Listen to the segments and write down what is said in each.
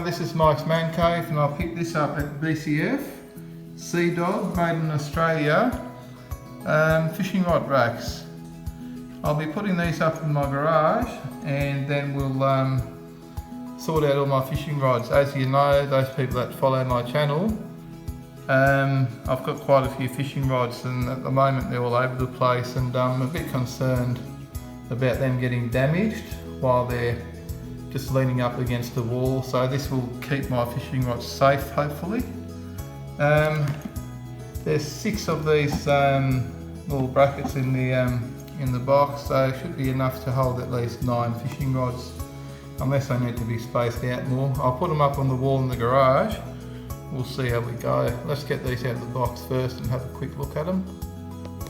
this is Mike's Man Cave and I picked this up at BCF, Sea Dog, made in Australia, fishing rod racks. I'll be putting these up in my garage and then we'll sort out all my fishing rods. As you know, those people that follow my channel, I've got quite a few fishing rods and at the moment they're all over the place, and I'm a bit concerned about them getting damaged while they're just leaning up against the wall. So this will keep my fishing rods safe, hopefully. There's 6 of these little brackets in the box, so it should be enough to hold at least 9 fishing rods, unless they need to be spaced out more. I'll put them up on the wall in the garage. We'll see how we go. Let's get these out of the box first and have a quick look at them.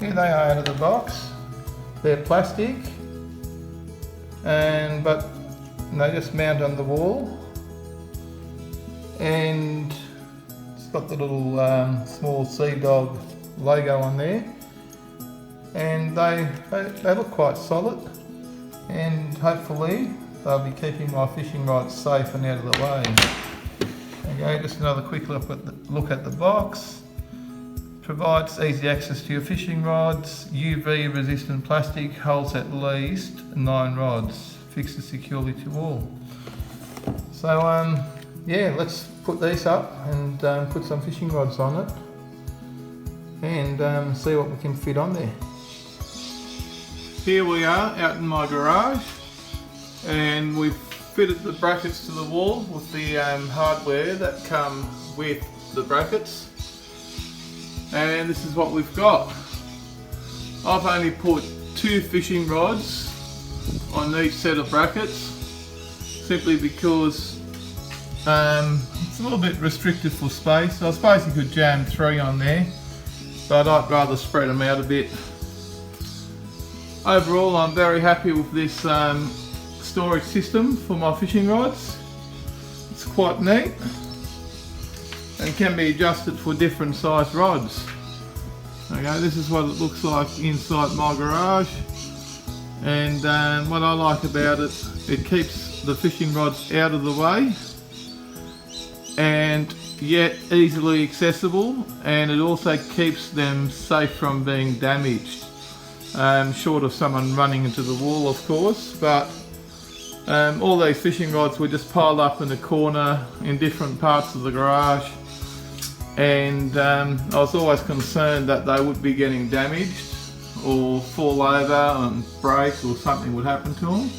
Here they are out of the box. They're plastic, but they just mount on the wall, and it's got the little small Sea Dog logo on there, and they look quite solid, and hopefully they'll be keeping my fishing rods safe and out of the way. Okay, just another quick look at the box. Provides easy access to your fishing rods, UV resistant plastic, holds at least 9 rods, fixes securely to all. So yeah, let's put these up and put some fishing rods on it and see what we can fit on there. Here we are out in my garage, and we've fitted the brackets to the wall with the hardware that come with the brackets, and this is what we've got. I've only put 2 fishing rods on each set of brackets, simply because it's a little bit restricted for space. I suppose you could jam 3 on there, but I'd rather spread them out a bit. Overall, I'm very happy with this storage system for my fishing rods. It's quite neat and can be adjusted for different size rods. Okay, this is what it looks like inside my garage, and what I like about it, it keeps the fishing rods out of the way and yet easily accessible, and it also keeps them safe from being damaged, short of someone running into the wall, of course. But all these fishing rods were just piled up in a corner in different parts of the garage, and I was always concerned that they would be getting damaged or fall over and break, or something would happen to them,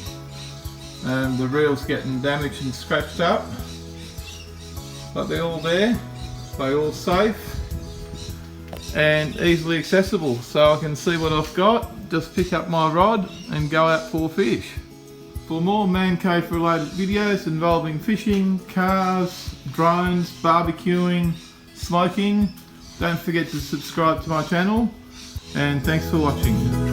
and the reels getting damaged and scratched up. But they're all there, they're all safe and easily accessible, so I can see what I've got, just pick up my rod and go out for fish. For more Man Cave related videos involving fishing, cars, drones, barbecuing, smoking, don't forget to subscribe to my channel, and thanks for watching.